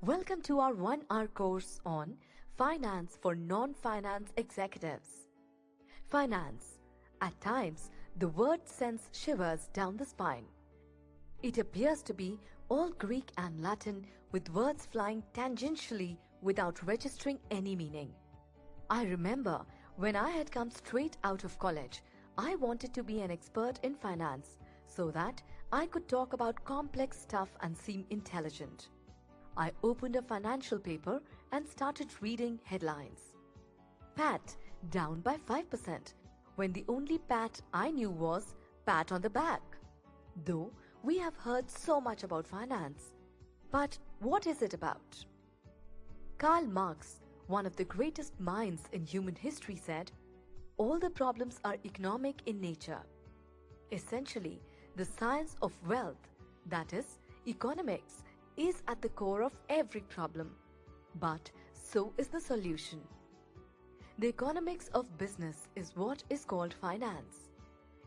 Welcome to our 1-hour course on Finance for Non-Finance Executives. Finance. At times, the word sends shivers down the spine. It appears to be all Greek and Latin with words flying tangentially without registering any meaning. I remember when I had come straight out of college, I wanted to be an expert in finance so that I could talk about complex stuff and seem intelligent. I opened a financial paper and started reading headlines. Pat down by 5%, when the only pat I knew was pat on the back. Though we have heard so much about finance. But what is it about? Karl Marx, one of the greatest minds in human history, said, "All the problems are economic in nature." Essentially, the science of wealth, that is, economics, is at the core of every problem. But so is the solution. The economics of business is what is called finance.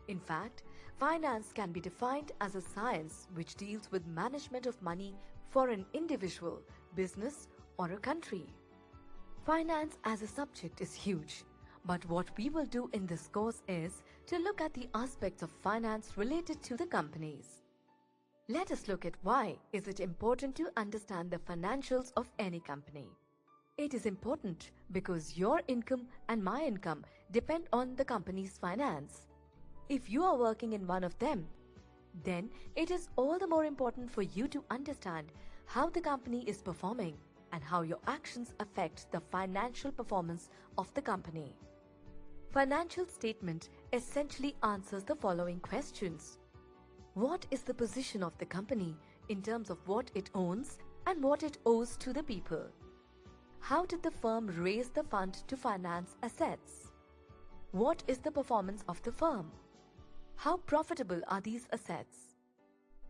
In fact, finance can be defined as a science which deals with management of money for an individual, business, or a country. Finance as a subject is huge, but what we will do in this course is to look at the aspects of finance related to the companies. Let us look at why is it important to understand the financials of any company. It is important because your income and my income depend on the company's finance. If you are working in one of them, then it is all the more important for you to understand how the company is performing and how your actions affect the financial performance of the company. Financial statement essentially answers the following questions. What is the position of the company in terms of what it owns and what it owes to the people? How did the firm raise the fund to finance assets? What is the performance of the firm? How profitable are these assets?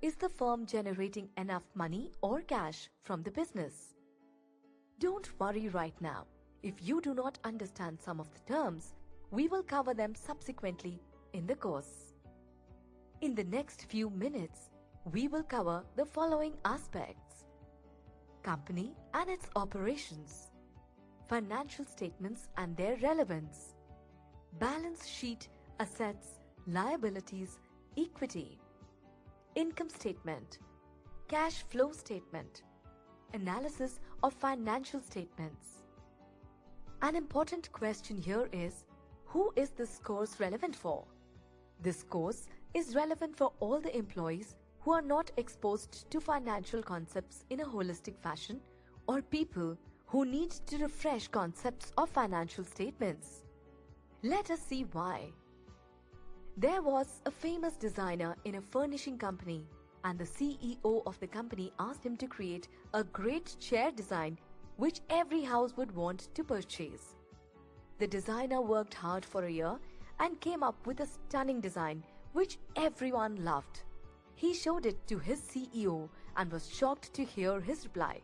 Is the firm generating enough money or cash from the business? Don't worry right now. If you do not understand some of the terms, we will cover them subsequently in the course. In the next few minutes, we will cover the following aspects: company and its operations, financial statements and their relevance, balance sheet, assets, liabilities, equity, income statement, cash flow statement, analysis of financial statements. An important question here is, who is this course relevant for? This course is relevant for all the employees who are not exposed to financial concepts in a holistic fashion or people who need to refresh concepts of financial statements. Let us see why. There was a famous designer in a furnishing company, and the CEO of the company asked him to create a great chair design which every house would want to purchase. The designer worked hard for a year and came up with a stunning design which everyone loved. He showed it to his CEO and was shocked to hear his reply.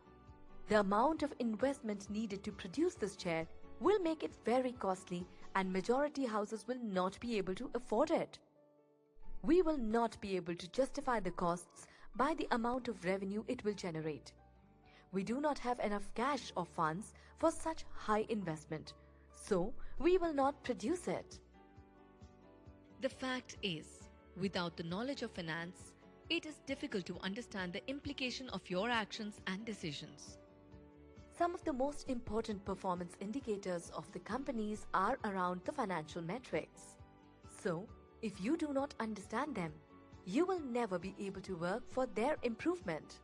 The amount of investment needed to produce this chair will make it very costly and majority houses will not be able to afford it. We will not be able to justify the costs by the amount of revenue it will generate. We do not have enough cash or funds for such high investment, so we will not produce it. The fact is, without the knowledge of finance, it is difficult to understand the implication of your actions and decisions. Some of the most important performance indicators of the companies are around the financial metrics. So, if you do not understand them, you will never be able to work for their improvement.